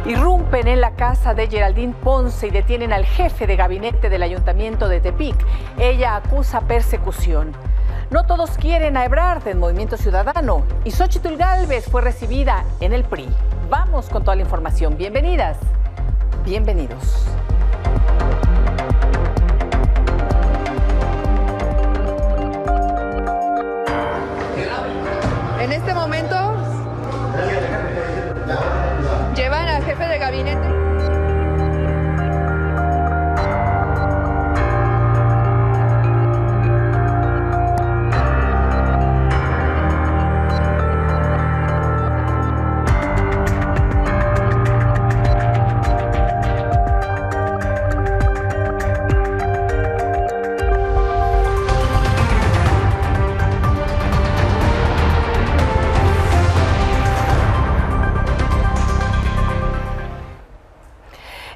Irrumpen en la casa de Geraldine Ponce y detienen al jefe de gabinete del Ayuntamiento de Tepic. Ella acusa persecución. No todos quieren a Ebrard en Movimiento Ciudadano y Xóchitl Gálvez fue recibida en el PRI. Vamos con toda la información. Bienvenidas, bienvenidos. En este momento llevan al jefe de gabinete.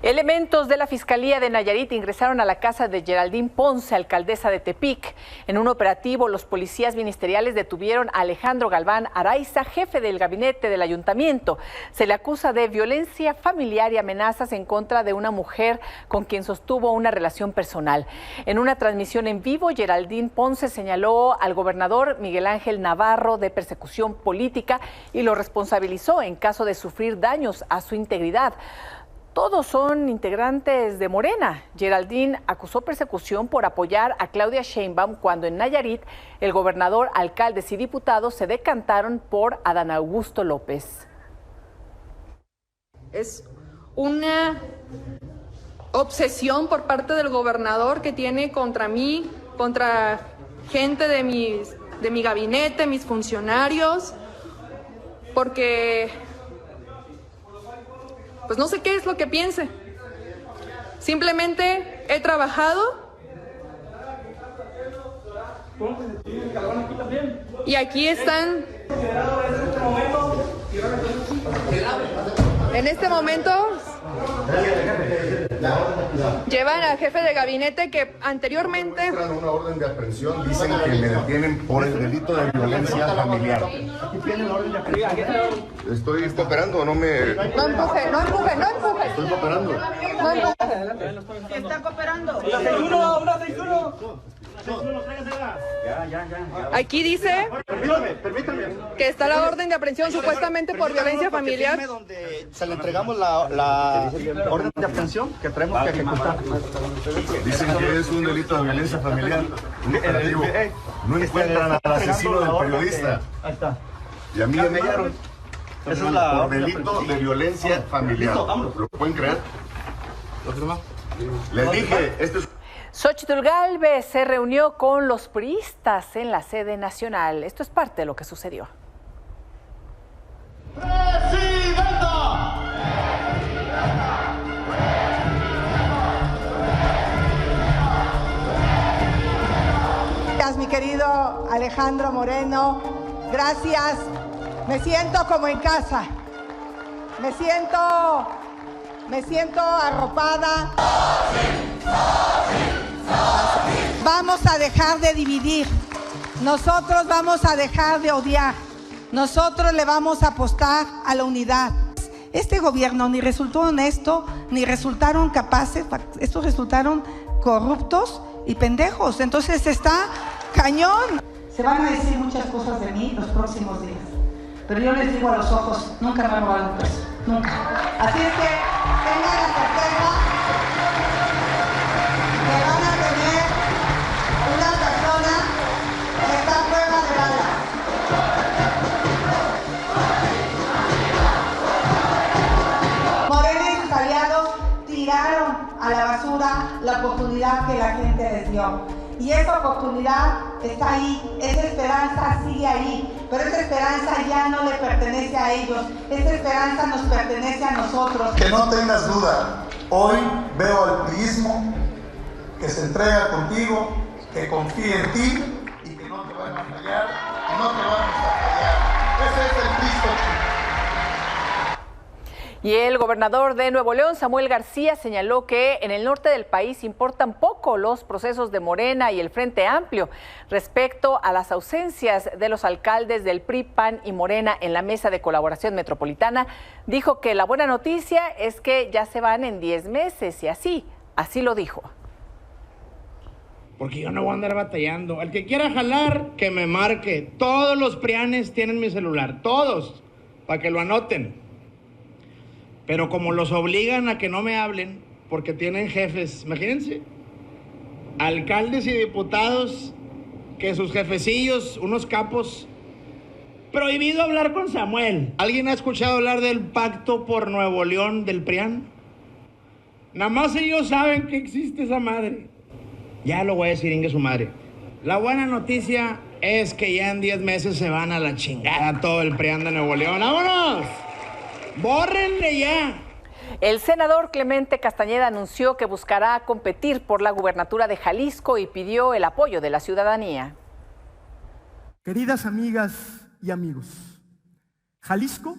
Elementos de la Fiscalía de Nayarit ingresaron a la casa de Geraldine Ponce, alcaldesa de Tepic. En un operativo, los policías ministeriales detuvieron a Alejandro Galván Araiza, jefe del gabinete del ayuntamiento. Se le acusa de violencia familiar y amenazas en contra de una mujer con quien sostuvo una relación personal. En una transmisión en vivo, Geraldine Ponce señaló al gobernador Miguel Ángel Navarro de persecución política y lo responsabilizó en caso de sufrir daños a su integridad. Todos son integrantes de Morena. Geraldine acusó persecución por apoyar a Claudia Sheinbaum cuando en Nayarit el gobernador, alcaldes y diputados se decantaron por Adán Augusto López. Es una obsesión por parte del gobernador que tiene contra mí, contra gente de mi gabinete, mis funcionarios, porque pues no sé qué es lo que piense. Simplemente he trabajado y aquí están. En este momento llevan al jefe de gabinete que anteriormente una orden de aprehensión, dicen que me detienen por el delito de violencia familiar. Estoy cooperando, no me... No empuje. Estoy cooperando. No empuje. Está cooperando. Aquí dice que está la orden de aprehensión supuestamente por violencia familiar. Donde se le entregamos la orden de aprehensión que tenemos que ejecutar. Dicen que es un delito de violencia familiar. Un operativo. No encuentran al asesino del periodista. Ahí está. Y a mí me hallaron. Esa es la por delito de violencia familiar. ¿Lo pueden creer? Les dije, este es... Xóchitl Gálvez se reunió con los priistas en la sede nacional. Esto es parte de lo que sucedió. Gracias, mi querido Alejandro Moreno. Gracias. Me siento como en casa. Me siento arropada. Vamos a dejar de dividir. Nosotros vamos a dejar de odiar. Nosotros le vamos a apostar a la unidad. Este gobierno ni resultó honesto, ni resultaron capaces. Estos resultaron corruptos y pendejos. Entonces está cañón. Se van a decir muchas cosas de mí los próximos días. Pero yo les digo a los ojos, nunca me han robado un peso. Nunca. Así es que tengan la certeza que van a tener una persona que está a prueba de balas. Morena y sus aliados tiraron a la basura la oportunidad que la gente les dio. Y esa oportunidad está ahí, esa esperanza sigue ahí, pero esa esperanza ya no le pertenece a ellos, esa esperanza nos pertenece a nosotros. Que no tengas duda, hoy veo al priismo que se entrega contigo, que confía en ti y que no te van a fallar y no te vamos a fallar. Ese es el Cristo. Y el gobernador de Nuevo León, Samuel García, señaló que en el norte del país importan poco los procesos de Morena y el Frente Amplio respecto a las ausencias de los alcaldes del PRI, PAN y Morena en la mesa de colaboración metropolitana. Dijo que la buena noticia es que ya se van en 10 meses y así lo dijo. Porque yo no voy a andar batallando. El que quiera jalar, que me marque. Todos los prianes tienen mi celular, todos, para que lo anoten. Pero como los obligan a que no me hablen, porque tienen jefes, imagínense, alcaldes y diputados, que sus jefecillos, unos capos, prohibido hablar con Samuel. ¿Alguien ha escuchado hablar del pacto por Nuevo León del PRIAN? Nada más ellos saben que existe esa madre. Ya lo voy a decir, ingue su madre. La buena noticia es que ya en 10 meses se van a la chingada todo el PRIAN de Nuevo León. ¡Vámonos! ¡Bórrenle ya! El senador Clemente Castañeda anunció que buscará competir por la gubernatura de Jalisco y pidió el apoyo de la ciudadanía. Queridas amigas y amigos, Jalisco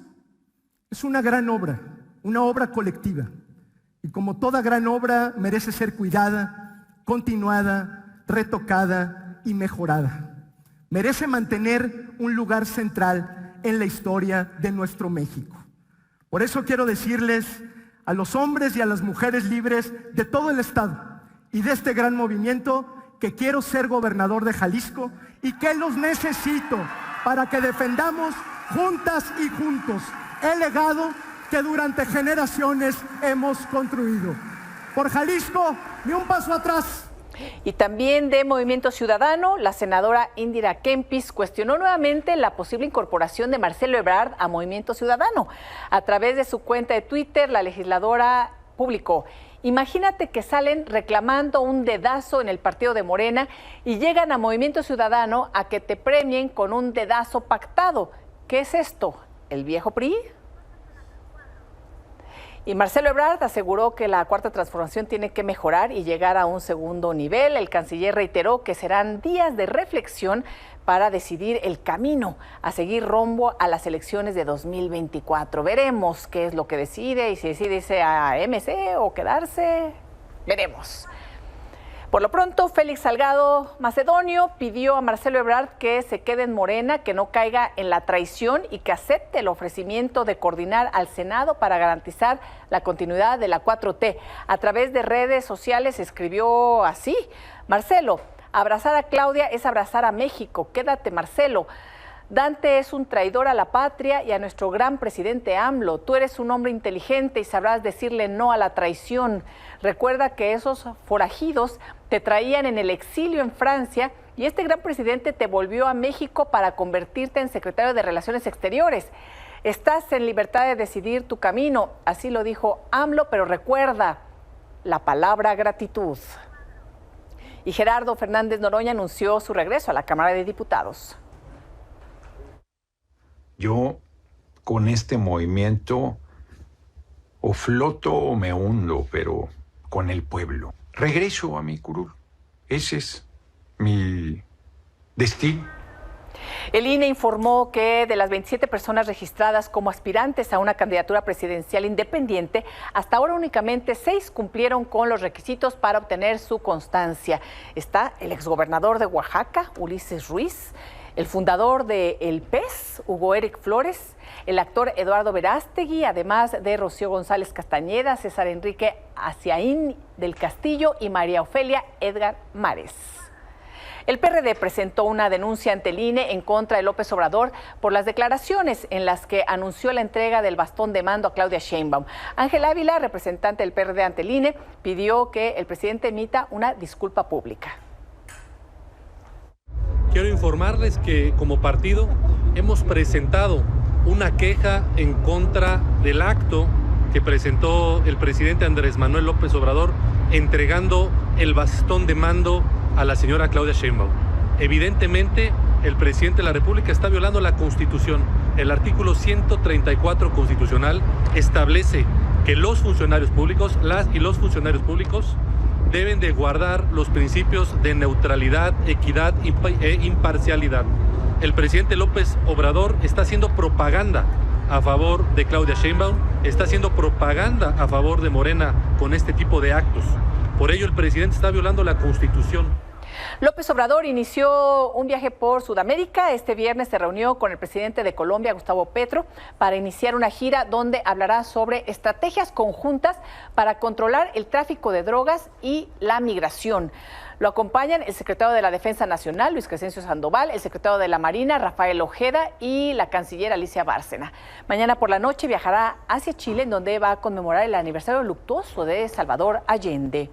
es una gran obra, una obra colectiva. Y como toda gran obra merece ser cuidada, continuada, retocada y mejorada. Merece mantener un lugar central en la historia de nuestro México. Por eso quiero decirles a los hombres y a las mujeres libres de todo el estado y de este gran movimiento que quiero ser gobernador de Jalisco y que los necesito para que defendamos juntas y juntos el legado que durante generaciones hemos construido. Por Jalisco, ni un paso atrás. Y también de Movimiento Ciudadano, la senadora Indira Kempis cuestionó nuevamente la posible incorporación de Marcelo Ebrard a Movimiento Ciudadano. A través de su cuenta de Twitter, la legisladora publicó: imagínate que salen reclamando un dedazo en el partido de Morena y llegan a Movimiento Ciudadano a que te premien con un dedazo pactado. ¿Qué es esto? ¿El viejo PRI? Y Marcelo Ebrard aseguró que la Cuarta Transformación tiene que mejorar y llegar a un segundo nivel. El canciller reiteró que serán días de reflexión para decidir el camino a seguir rumbo a las elecciones de 2024. Veremos qué es lo que decide y si decide irse a MC o quedarse, veremos. Por lo pronto, Félix Salgado Macedonio pidió a Marcelo Ebrard que se quede en Morena, que no caiga en la traición y que acepte el ofrecimiento de coordinar al Senado para garantizar la continuidad de la 4T. A través de redes sociales escribió así: Marcelo, abrazar a Claudia es abrazar a México. Quédate, Marcelo. Dante es un traidor a la patria y a nuestro gran presidente AMLO. Tú eres un hombre inteligente y sabrás decirle no a la traición. Recuerda que esos forajidos te traían en el exilio en Francia y este gran presidente te volvió a México para convertirte en secretario de Relaciones Exteriores. Estás en libertad de decidir tu camino, así lo dijo AMLO, pero recuerda la palabra gratitud. Y Gerardo Fernández Noroña anunció su regreso a la Cámara de Diputados. Yo con este movimiento o floto o me hundo, pero con el pueblo. Regreso a mi curul. Ese es mi destino. El INE informó que de las 27 personas registradas como aspirantes a una candidatura presidencial independiente, hasta ahora únicamente 6 cumplieron con los requisitos para obtener su constancia. Está el exgobernador de Oaxaca, Ulises Ruiz, el fundador de El PES, Hugo Eric Flores, el actor Eduardo Verástegui, además de Rocío González Castañeda, César Enrique Aciaín del Castillo y María Ofelia Edgar Mares. El PRD presentó una denuncia ante el INE en contra de López Obrador por las declaraciones en las que anunció la entrega del bastón de mando a Claudia Sheinbaum. Ángel Ávila, representante del PRD ante el INE, pidió que el presidente emita una disculpa pública. Quiero informarles que como partido hemos presentado una queja en contra del acto que presentó el presidente Andrés Manuel López Obrador entregando el bastón de mando a la señora Claudia Sheinbaum. Evidentemente, el presidente de la República está violando la Constitución. El artículo 134 constitucional establece que los funcionarios públicos, las y los funcionarios públicos, deben de guardar los principios de neutralidad, equidad e imparcialidad. El presidente López Obrador está haciendo propaganda a favor de Claudia Sheinbaum, está haciendo propaganda a favor de Morena con este tipo de actos. Por ello, el presidente está violando la Constitución. López Obrador inició un viaje por Sudamérica. Este viernes se reunió con el presidente de Colombia, Gustavo Petro, para iniciar una gira donde hablará sobre estrategias conjuntas para controlar el tráfico de drogas y la migración. Lo acompañan el secretario de la Defensa Nacional, Luis Crescencio Sandoval, el secretario de la Marina, Rafael Ojeda, y la canciller Alicia Bárcena. Mañana por la noche viajará hacia Chile, en donde va a conmemorar el aniversario luctuoso de Salvador Allende.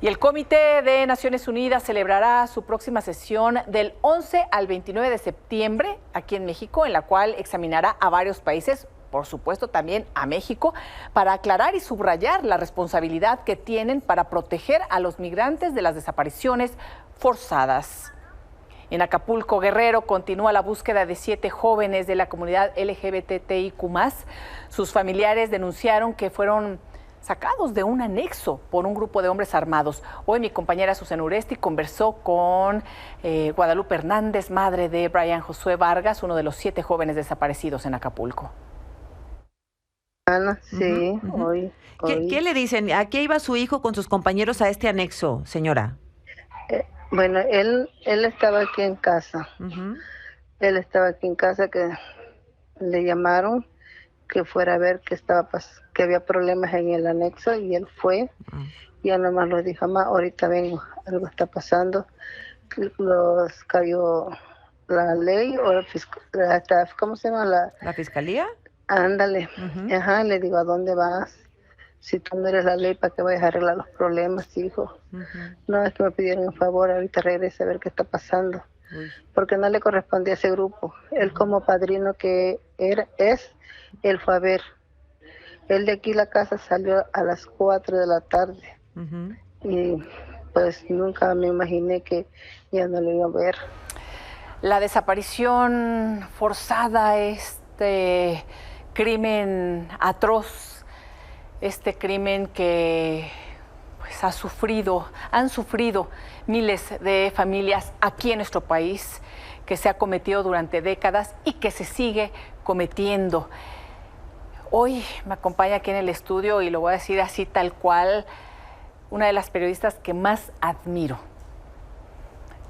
Y el Comité de Naciones Unidas celebrará su próxima sesión del 11 al 29 de septiembre aquí en México, en la cual examinará a varios países, por supuesto también a México, para aclarar y subrayar la responsabilidad que tienen para proteger a los migrantes de las desapariciones forzadas. En Acapulco, Guerrero, continúa la búsqueda de 7 jóvenes de la comunidad LGBTIQ+. Sus familiares denunciaron que fueron sacados de un anexo por un grupo de hombres armados. Hoy mi compañera Susana Uresti conversó con Guadalupe Hernández, madre de Brian Josué Vargas, uno de los 7 jóvenes desaparecidos en Acapulco. Sí, hoy. ¿Qué le dicen? ¿A qué iba su hijo con sus compañeros a este anexo, señora? Bueno, él estaba aquí en casa. Él estaba aquí en casa, que le llamaron que fuera a ver que había problemas en el anexo, y él fue. Y él nomás lo dijo: mamá, ahorita vengo, algo está pasando. Los cayó la ley o ¿cómo se llama? ¿La fiscalía? Ándale. Ajá, le digo: ¿a dónde vas? Si tú no eres la ley, ¿para qué vayas a arreglar los problemas, hijo? No, es que me pidieron un favor, ahorita regrese a ver qué está pasando. Porque no le correspondía a ese grupo. Él, como padrino que es, él fue a ver. Él de aquí la casa salió a las 4 de la tarde. Y pues nunca me imaginé que ya no lo iba a ver. La desaparición forzada, este crimen atroz, este crimen que pues han sufrido miles de familias aquí en nuestro país, que se ha cometido durante décadas y que se sigue cometiendo. Hoy me acompaña aquí en el estudio, y lo voy a decir así tal cual, una de las periodistas que más admiro.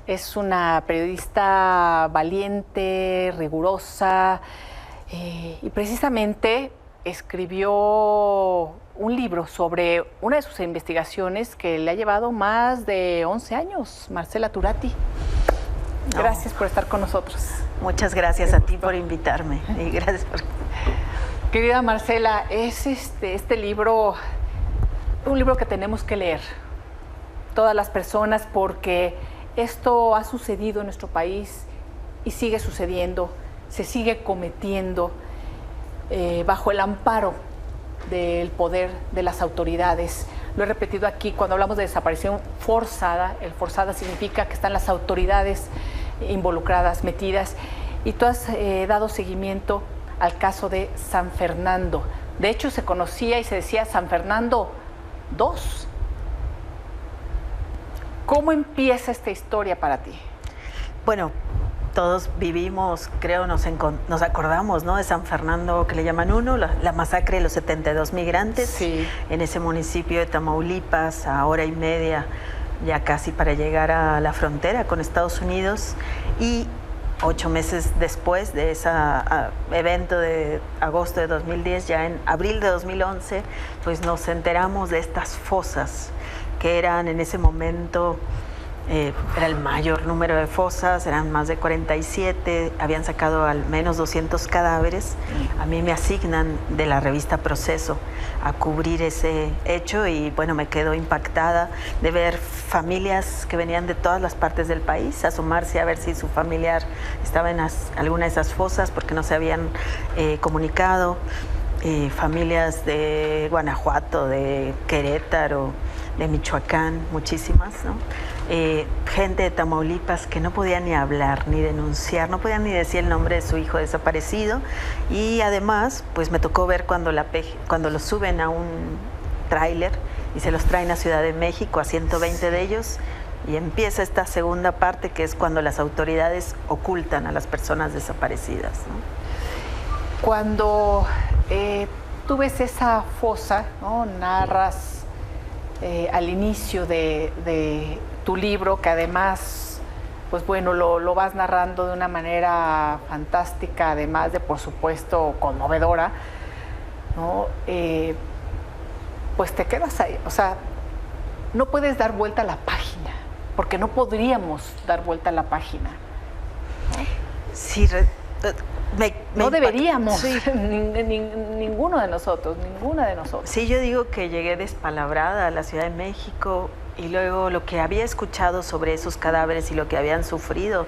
Es una periodista valiente, rigurosa, y precisamente escribió un libro sobre una de sus investigaciones que le ha llevado más de 11 años, Marcela Turati. Gracias por estar con nosotros. Muchas gracias a ti por invitarme. Y gracias por... Querida Marcela, es este libro, un libro que tenemos que leer todas las personas, porque esto ha sucedido en nuestro país y sigue sucediendo, se sigue cometiendo bajo el amparo del poder de las autoridades. Lo he repetido aquí, cuando hablamos de desaparición forzada, el forzada significa que están las autoridades involucradas, metidas, y tú has dado seguimiento al caso de San Fernando. De hecho, se conocía y se decía San Fernando II. ¿Cómo empieza esta historia para ti? Bueno, todos vivimos, creo, nos acordamos, ¿no?, de San Fernando, que le llaman la masacre de los 72 migrantes en ese municipio de Tamaulipas, a hora y media ya casi para llegar a la frontera con Estados Unidos. Y 8 meses después de ese evento de agosto de 2010, ya en abril de 2011, pues nos enteramos de estas fosas que eran en ese momento... era el mayor número de fosas, eran más de 47, habían sacado al menos 200 cadáveres. A mí me asignan de la revista Proceso a cubrir ese hecho, y bueno, me quedo impactada de ver familias que venían de todas las partes del país asomarse a ver si su familiar estaba en alguna de esas fosas, porque no se habían comunicado. Familias de Guanajuato, de Querétaro, de Michoacán, muchísimas, ¿no? Gente de Tamaulipas que no podía ni hablar, ni denunciar, no podían ni decir el nombre de su hijo desaparecido. Y además, pues me tocó ver cuando los suben a un tráiler y se los traen a Ciudad de México, a 120 de ellos, y empieza esta segunda parte, que es cuando las autoridades ocultan a las personas desaparecidas, ¿no? Cuando tú ves esa fosa, ¿no? Narras al inicio de tu libro, que además, pues bueno, lo vas narrando de una manera fantástica, además de, por supuesto, conmovedora, ¿no? Pues te quedas ahí, o sea, no puedes dar vuelta a la página, porque no podríamos dar vuelta a la página, ¿no? Sí, no deberíamos, sí. Ninguno de nosotros, ninguna de nosotros. Sí, yo digo que llegué despalabrada a la Ciudad de México y luego lo que había escuchado sobre esos cadáveres y lo que habían sufrido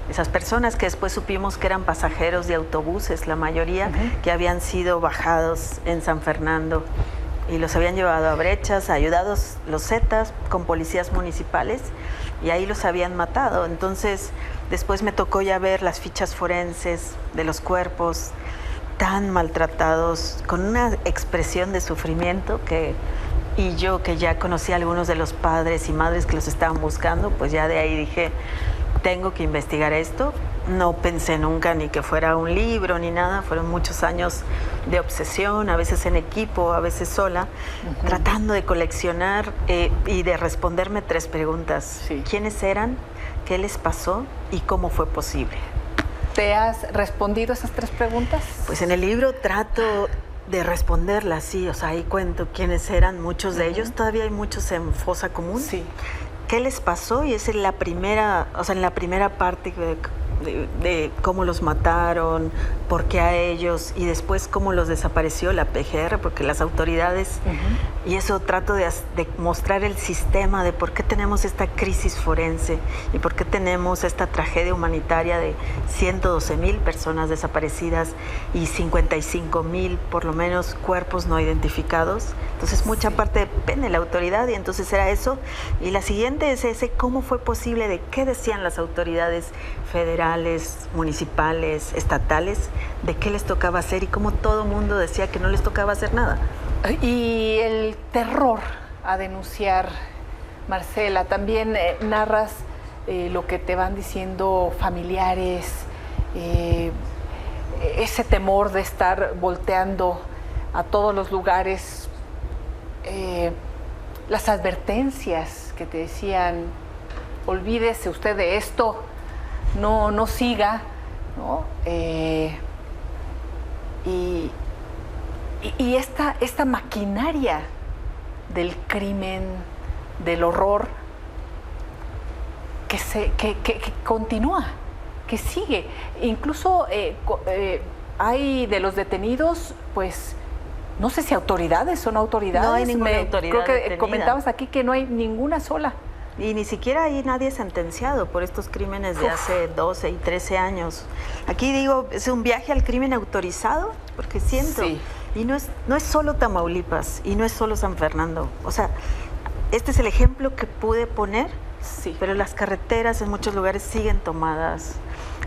esas personas que después supimos que eran pasajeros de autobuses, la mayoría, que habían sido bajados en San Fernando y los habían llevado a Brechas, ayudados los Zetas con policías municipales, y ahí los habían matado. Entonces después me tocó ya ver las fichas forenses de los cuerpos tan maltratados, con una expresión de sufrimiento y yo que ya conocí a algunos de los padres y madres que los estaban buscando, pues ya de ahí dije, tengo que investigar esto. No pensé nunca ni que fuera un libro ni nada, fueron muchos años de obsesión, a veces en equipo, a veces sola, tratando de coleccionar y de responderme 3 preguntas. Sí. ¿Quiénes eran? ¿Qué les pasó? ¿Y cómo fue posible? ¿Te has respondido esas 3 preguntas? Pues en el libro trato de responderlas, sí, o sea, ahí cuento quiénes eran, muchos de ellos, todavía hay muchos en fosa común. Sí. ¿Qué les pasó? Y es en la primera, o sea, en la primera parte de cómo los mataron, por qué a ellos, y después cómo los desapareció la PGR, porque las autoridades, y eso trato de mostrar el sistema de por qué tenemos esta crisis forense y por qué tenemos esta tragedia humanitaria de 112,000 personas desaparecidas y 55,000 por lo menos cuerpos no identificados. Entonces mucha parte depende de la autoridad, y entonces era eso. Y la siguiente es ese, cómo fue posible, de qué decían las autoridades federales, municipales, estatales, de qué les tocaba hacer y cómo todo el mundo decía que no les tocaba hacer nada. Y el terror a denunciar, Marcela, también narras lo que te van diciendo familiares, ese temor de estar volteando a todos los lugares, las advertencias que te decían, olvídese usted de esto, no siga, ¿no? Y esta maquinaria del crimen, del horror, que continúa, que sigue. Incluso hay de los detenidos, pues, no sé si autoridades, son autoridades. No hay ninguna autoridad creo que detenida. Comentabas aquí que no hay ninguna sola. Y ni siquiera hay nadie sentenciado por estos crímenes de hace 12 y 13 años. Aquí digo, es un viaje al crimen autorizado, porque siento, sí. Y no es solo Tamaulipas, y no es solo San Fernando. O sea, este es el ejemplo que pude poner, sí. Pero las carreteras en muchos lugares siguen tomadas.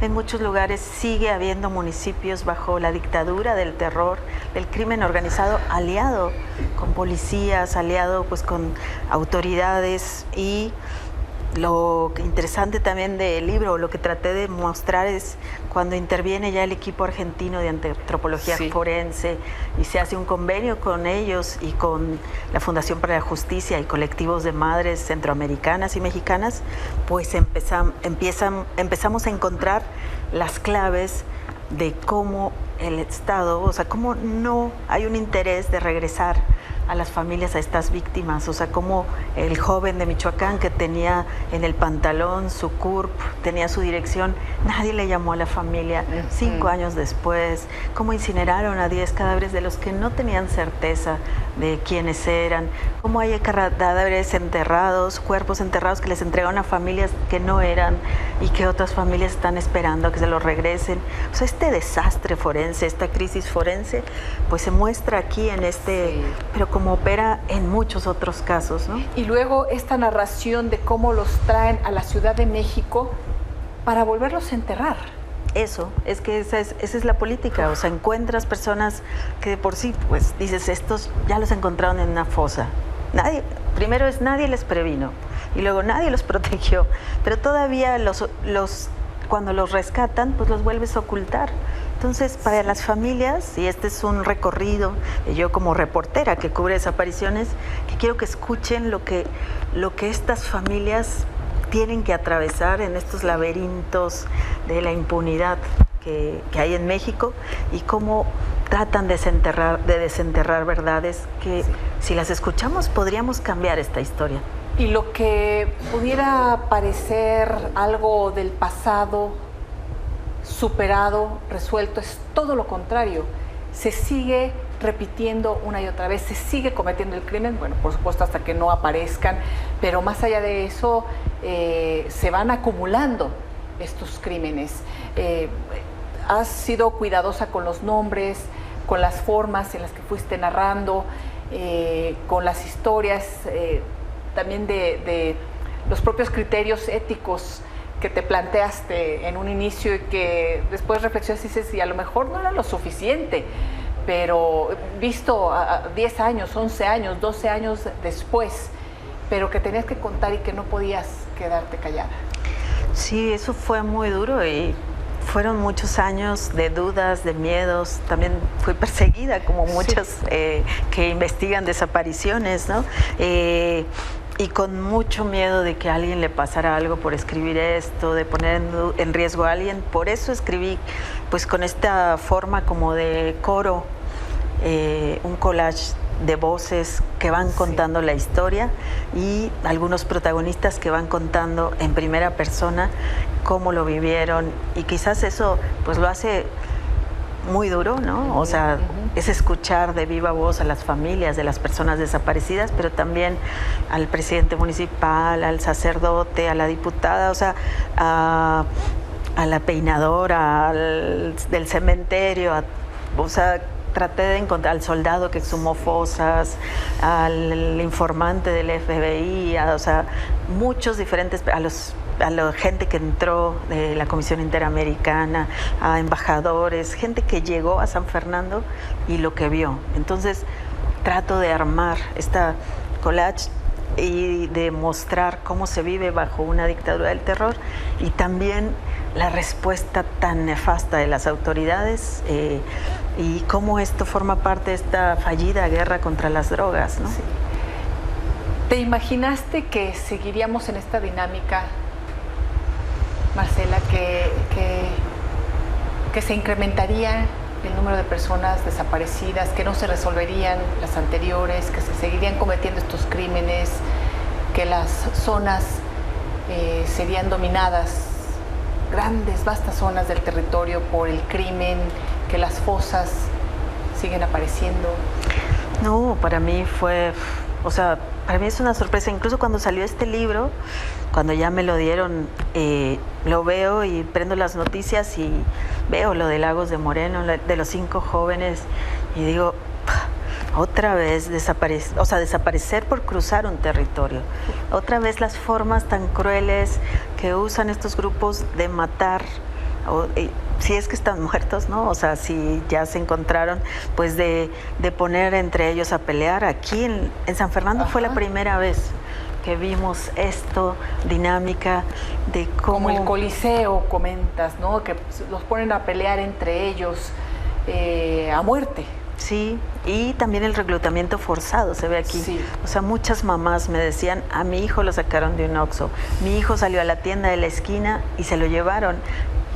En muchos lugares sigue habiendo municipios bajo la dictadura del terror, del crimen organizado, aliado con policías, aliado pues con autoridades. Y lo interesante también del libro, lo que traté de mostrar es cuando interviene ya el equipo argentino de antropología forense y se hace un convenio con ellos y con la Fundación para la Justicia y colectivos de madres centroamericanas y mexicanas, pues empezamos a encontrar las claves de cómo el Estado, o sea, cómo no hay un interés de regresar a las familias, a estas víctimas. O sea, como el joven de Michoacán que tenía en el pantalón su CURP, tenía su dirección, nadie le llamó a la familia. 5 años después, cómo incineraron a 10 cadáveres de los que no tenían certeza de quiénes eran, cómo hay cadáveres enterrados, cuerpos enterrados que les entregaron a familias que no eran y que otras familias están esperando a que se los regresen. O sea, este desastre forense, esta crisis forense, pues se muestra aquí en este, pero como opera en muchos otros casos, ¿no? Y luego esta narración de cómo los traen a la Ciudad de México para volverlos a enterrar. Eso, es que esa es la política. O sea, encuentras personas que de por sí, pues dices, estos ya los encontraron en una fosa. Nadie les previno y luego nadie los protegió, pero todavía cuando los rescatan, pues los vuelves a ocultar. Entonces, para las familias, y este es un recorrido, yo como reportera que cubre desapariciones, que quiero que escuchen lo que estas familias tienen que atravesar en estos laberintos de la impunidad que hay en México y cómo tratan de desenterrar verdades que si las escuchamos podríamos cambiar esta historia. Y lo que pudiera parecer algo del pasado, superado, resuelto, es todo lo contrario. Se sigue repitiendo una y otra vez, se sigue cometiendo el crimen, bueno, por supuesto hasta que no aparezcan, pero más allá de eso se van acumulando estos crímenes. Has sido cuidadosa con los nombres, con las formas en las que fuiste narrando, con las historias, también de los propios criterios éticos que te planteaste en un inicio y que después reflexionas y dices, y a lo mejor no era lo suficiente, pero visto a 10 años, 11 años, 12 años después, pero que tenías que contar y que no podías quedarte callada. Sí, eso fue muy duro y fueron muchos años de dudas, de miedos. También fui perseguida como muchos que investigan desapariciones, ¿no? Y con mucho miedo de que a alguien le pasara algo por escribir esto, de poner en riesgo a alguien. Por eso escribí pues con esta forma como de coro, un collage de voces que van contando la historia y algunos protagonistas que van contando en primera persona cómo lo vivieron, y quizás eso pues lo hace muy duro, ¿no? O sea, es escuchar de viva voz a las familias de las personas desaparecidas, pero también al presidente municipal, al sacerdote, a la diputada, o sea, a la peinadora, del cementerio, o sea, traté de encontrar al soldado que exhumó fosas, al informante del FBI, o sea, muchos diferentes, a la gente que entró de la Comisión Interamericana, a embajadores, gente que llegó a San Fernando y lo que vio. Entonces trato de armar esta collage y de mostrar cómo se vive bajo una dictadura del terror y también la respuesta tan nefasta de las autoridades y cómo esto forma parte de esta fallida guerra contra las drogas, ¿no? Sí. ¿Te imaginaste que seguiríamos en esta dinámica, Marcela, que se incrementaría el número de personas desaparecidas, que no se resolverían las anteriores, que se seguirían cometiendo estos crímenes, que las zonas serían dominadas, grandes, vastas zonas del territorio por el crimen, que las fosas siguen apareciendo? No, para mí fue, o sea, para mí es una sorpresa. Incluso cuando salió este libro, cuando ya me lo dieron, lo veo y prendo las noticias y veo lo de Lagos de Moreno, de los 5 jóvenes, y digo, otra vez desaparecer por cruzar un territorio. Otra vez las formas tan crueles que usan estos grupos de matar, si es que están muertos, ¿no? O sea, si ya se encontraron, pues de poner entre ellos a pelear. Aquí en San Fernando fue la primera vez que vimos esto, dinámica de cómo... Como el Coliseo, comentas, ¿no? Que los ponen a pelear entre ellos a muerte. Sí, y también el reclutamiento forzado se ve aquí. Sí. O sea, muchas mamás me decían, a mi hijo lo sacaron de un Oxxo, mi hijo salió a la tienda de la esquina y se lo llevaron.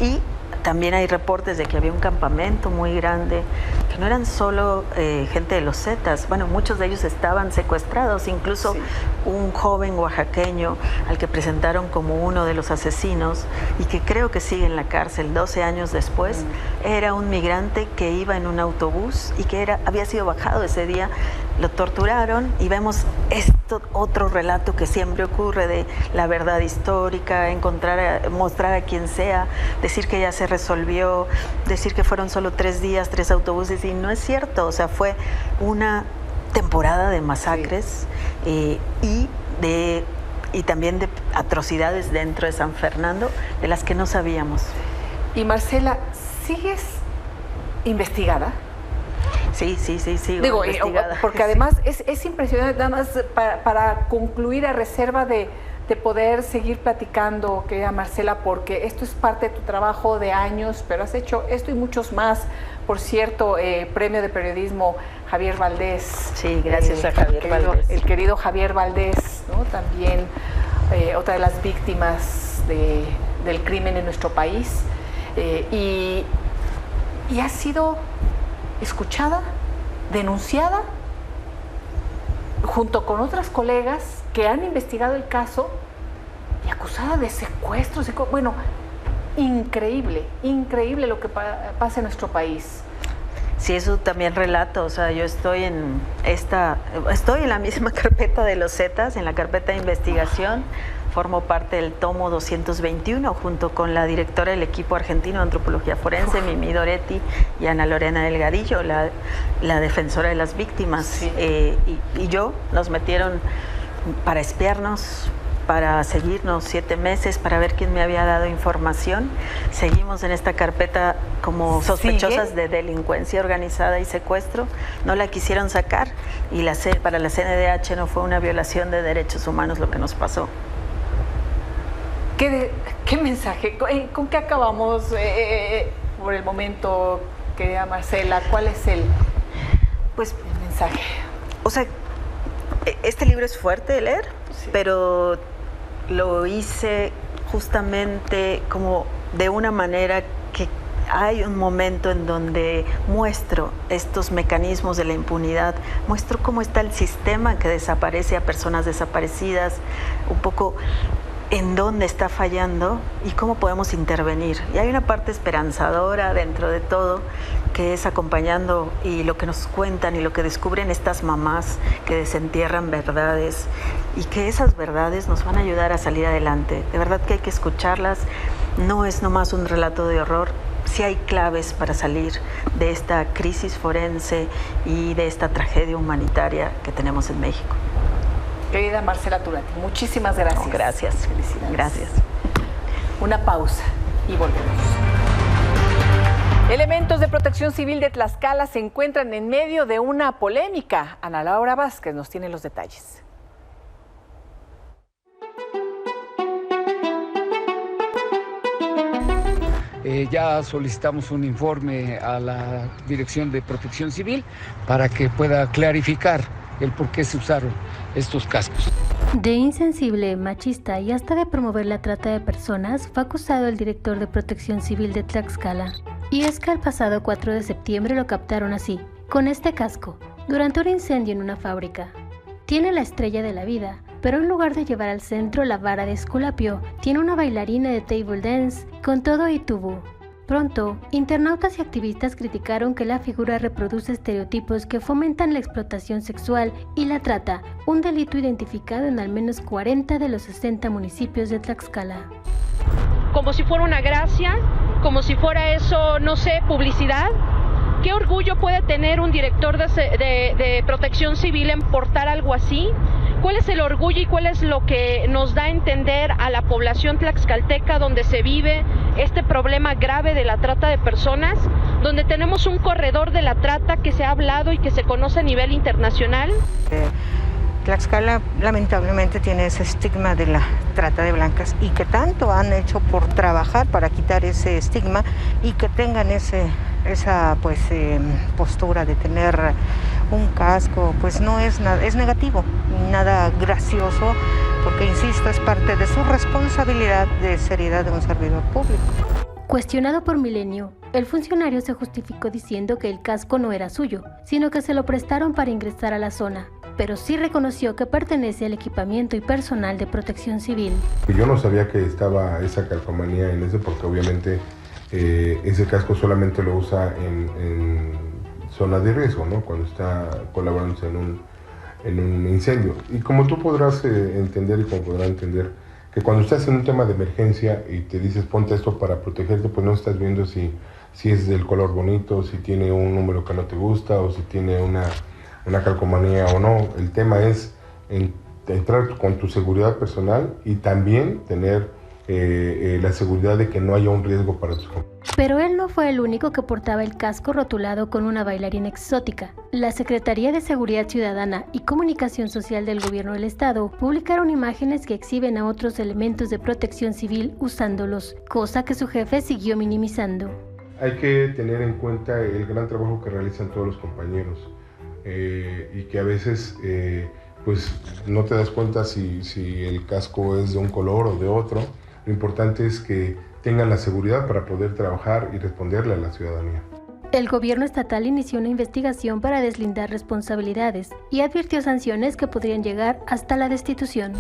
Y también hay reportes de que había un campamento muy grande, que no eran solo gente de los Zetas, bueno, muchos de ellos estaban secuestrados, incluso un joven oaxaqueño al que presentaron como uno de los asesinos y que creo que sigue en la cárcel 12 años después, era un migrante que iba en un autobús y que había sido bajado ese día, lo torturaron, y vemos otro relato que siempre ocurre de la verdad histórica, mostrar a quien sea, decir que ya se resolvió, decir que fueron solo 3 días, 3 autobuses, y no es cierto. O sea, fue una temporada de masacres y también de atrocidades dentro de San Fernando de las que no sabíamos. Y Marcela, ¿sigues investigada? Sí, sigo investigada. Porque además es impresionante, nada más para concluir, a reserva de de poder seguir platicando, querida Marcela, porque esto es parte de tu trabajo de años, pero has hecho esto y muchos más. Por cierto, premio de periodismo Javier Valdés. Sí, gracias a Javier Valdés. El querido Javier Valdés, ¿no? También otra de las víctimas del crimen en nuestro país. Y ha sido escuchada, denunciada, junto con otras colegas que han investigado el caso y acusada de secuestros. Bueno, increíble lo que pasa en nuestro país. Sí, eso también relato, o sea, yo estoy en la misma carpeta de los Zetas, en la carpeta de investigación. Formo parte del tomo 221 junto con la directora del equipo argentino de antropología forense, Mimi Doretti, y Ana Lorena Delgadillo, la defensora de las víctimas. Sí. Y yo nos metieron para espiarnos, para seguirnos 7 meses, para ver quién me había dado información. Seguimos en esta carpeta como sospechosas de delincuencia organizada y secuestro. No la quisieron sacar y para la CNDH no fue una violación de derechos humanos lo que nos pasó. ¿Qué mensaje? ¿Con qué acabamos por el momento, querida Marcela? ¿Cuál es el mensaje? O sea, este libro es fuerte de leer, sí, pero lo hice justamente como de una manera que hay un momento en donde muestro estos mecanismos de la impunidad, muestro cómo está el sistema que desaparece a personas desaparecidas, un poco en dónde está fallando y cómo podemos intervenir. Y hay una parte esperanzadora dentro de todo, que es acompañando y lo que nos cuentan y lo que descubren estas mamás que desentierran verdades y que esas verdades nos van a ayudar a salir adelante. De verdad que hay que escucharlas, no es nomás un relato de horror, sí hay claves para salir de esta crisis forense y de esta tragedia humanitaria que tenemos en México. Querida Marcela Turati, muchísimas gracias. No, gracias. Felicidades. Gracias. Una pausa y volvemos. Elementos de Protección Civil de Tlaxcala se encuentran en medio de una polémica. Ana Laura Vázquez nos tiene los detalles. Ya solicitamos un informe a la Dirección de Protección Civil para que pueda clarificar el por qué se usaron estos cascos. De insensible, machista y hasta de promover la trata de personas fue acusado el director de Protección Civil de Tlaxcala. Y es que el pasado 4 de septiembre lo captaron así, con este casco, durante un incendio en una fábrica. Tiene la estrella de la vida, pero en lugar de llevar al centro la vara de Esculapio, tiene una bailarina de table dance con todo y tubo. Pronto, internautas y activistas criticaron que la figura reproduce estereotipos que fomentan la explotación sexual y la trata, un delito identificado en al menos 40 de los 60 municipios de Tlaxcala. Como si fuera una gracia, como si fuera eso, no sé, publicidad. ¿Qué orgullo puede tener un director de Protección Civil en portar algo así? ¿Cuál es el orgullo y cuál es lo que nos da a entender a la población tlaxcalteca donde se vive este problema grave de la trata de personas, donde tenemos un corredor de la trata que se ha hablado y que se conoce a nivel internacional? Tlaxcala lamentablemente tiene ese estigma de la trata de blancas y que tanto han hecho por trabajar para quitar ese estigma y que tengan esa postura de tener un casco, pues no es nada, es negativo, nada gracioso, porque insisto, es parte de su responsabilidad de seriedad de un servidor público. Cuestionado por Milenio, el funcionario se justificó diciendo que el casco no era suyo, sino que se lo prestaron para ingresar a la zona, pero sí reconoció que pertenece al equipamiento y personal de Protección Civil. Yo no sabía que estaba esa calcomanía en ese, porque obviamente ese casco solamente lo usa en zona de riesgo, ¿no? Cuando está colaborando en un incendio. Y como tú podrás entender y como podrán entender, que cuando estás en un tema de emergencia y te dices ponte esto para protegerte, pues no estás viendo si es del color bonito, si tiene un número que no te gusta o si tiene una calcomanía o no. El tema es entrar con tu seguridad personal y también tener la seguridad de que no haya un riesgo para tus compañeros. Pero él no fue el único que portaba el casco rotulado con una bailarina exótica. La Secretaría de Seguridad Ciudadana y Comunicación Social del Gobierno del Estado publicaron imágenes que exhiben a otros elementos de protección civil usándolos, cosa que su jefe siguió minimizando. Hay que tener en cuenta el gran trabajo que realizan todos los compañeros y que a veces pues no te das cuenta si el casco es de un color o de otro. Lo importante es que tengan la seguridad para poder trabajar y responderle a la ciudadanía. El gobierno estatal inició una investigación para deslindar responsabilidades y advirtió sanciones que podrían llegar hasta la destitución.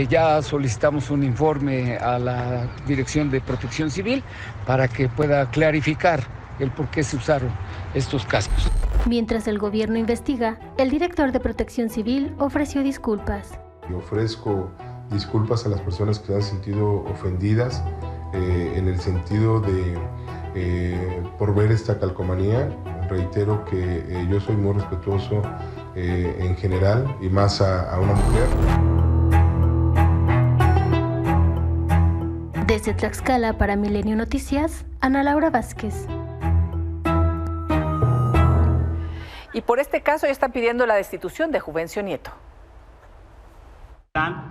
Ya solicitamos un informe a la Dirección de Protección Civil para que pueda clarificar el por qué se usaron estos cascos. Mientras el gobierno investiga, el director de Protección Civil ofreció disculpas. Yo ofrezco disculpas a las personas que se han sentido ofendidas en el sentido de por ver esta calcomanía. Reitero que yo soy muy respetuoso en general y más a una mujer. Desde Tlaxcala para Milenio Noticias, Ana Laura Vázquez. Y por este caso ya están pidiendo la destitución de Juvencio Nieto.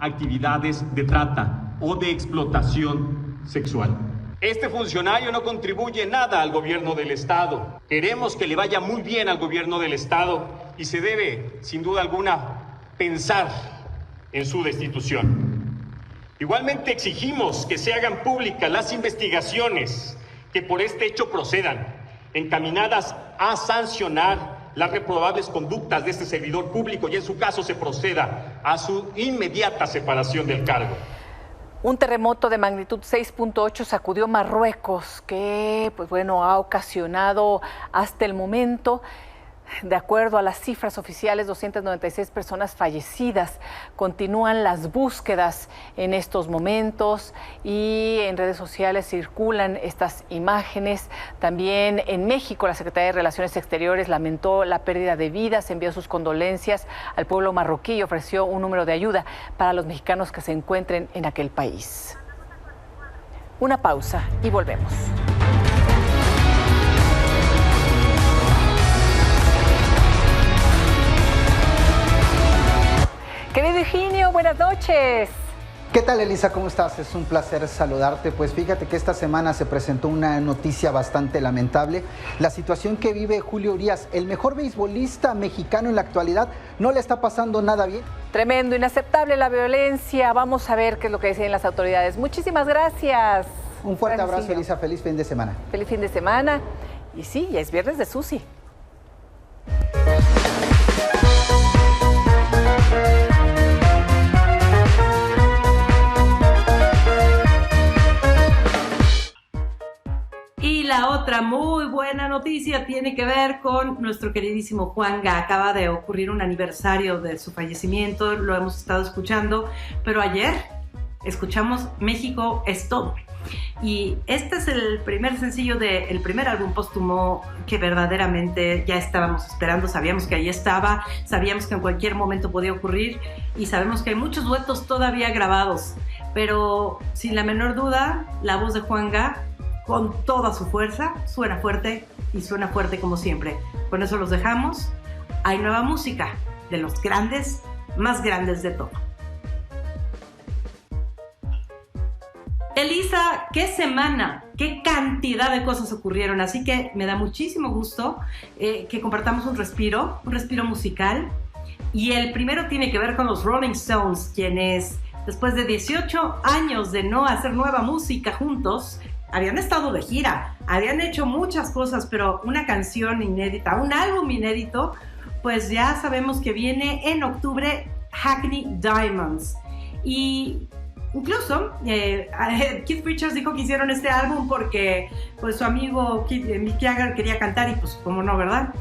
Actividades de trata o de explotación sexual. Este funcionario no contribuye nada al gobierno del Estado. Queremos que le vaya muy bien al gobierno del Estado y se debe, sin duda alguna, pensar en su destitución. Igualmente exigimos que se hagan públicas las investigaciones que por este hecho procedan, encaminadas a sancionar las reprobables conductas de este servidor público y en su caso se proceda a su inmediata separación del cargo. Un terremoto de magnitud 6.8 sacudió Marruecos, que ha ocasionado hasta el momento, de acuerdo a las cifras oficiales, 296 personas fallecidas. Continúan las búsquedas en estos momentos y en redes sociales circulan estas imágenes. También en México, la Secretaría de Relaciones Exteriores lamentó la pérdida de vidas, envió sus condolencias al pueblo marroquí y ofreció un número de ayuda para los mexicanos que se encuentren en aquel país. Una pausa y volvemos. Querido Higinio, buenas noches. ¿Qué tal, Elisa? ¿Cómo estás? Es un placer saludarte. Pues fíjate que esta semana se presentó una noticia bastante lamentable. La situación que vive Julio Urias, el mejor beisbolista mexicano en la actualidad, no le está pasando nada bien. Tremendo, inaceptable la violencia. Vamos a ver qué es lo que dicen las autoridades. Muchísimas gracias. Un fuerte abrazo, Elisa. Feliz fin de semana. Feliz fin de semana. Y sí, ya es viernes de Susi. Y la otra muy buena noticia tiene que ver con nuestro queridísimo Juanga. Acaba de ocurrir un aniversario de su fallecimiento, lo hemos estado escuchando, pero ayer escuchamos México es todo. Y este es el primer sencillo del primer álbum póstumo que verdaderamente ya estábamos esperando. Sabíamos que ahí estaba, sabíamos que en cualquier momento podía ocurrir y sabemos que hay muchos duetos todavía grabados, pero sin la menor duda, la voz de Juanga, con toda su fuerza, suena fuerte y suena fuerte como siempre. Con eso los dejamos. Hay nueva música de los grandes, más grandes de todo. Elisa, qué semana, qué cantidad de cosas ocurrieron, así que me da muchísimo gusto que compartamos un respiro musical. Y el primero tiene que ver con los Rolling Stones, quienes después de 18 años de no hacer nueva música juntos, habían estado de gira, habían hecho muchas cosas, pero una canción inédita, un álbum inédito, pues ya sabemos que viene en octubre, Hackney Diamonds. Y incluso Keith Richards dijo que hicieron este álbum porque pues su amigo Mick Jagger quería cantar y pues cómo no, ¿verdad?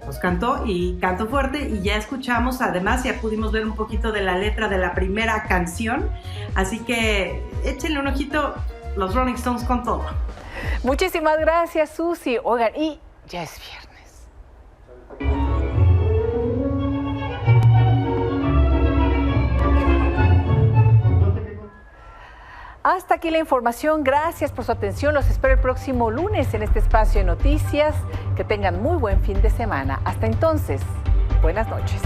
Pues cantó y cantó fuerte y ya escuchamos, además ya pudimos ver un poquito de la letra de la primera canción, así que échenle un ojito. Los Rolling Stones con todo. Muchísimas gracias, Susi. Oigan, y ya es viernes. Hasta aquí la información. Gracias por su atención. Los espero el próximo lunes en este espacio de noticias. Que tengan muy buen fin de semana. Hasta entonces, buenas noches.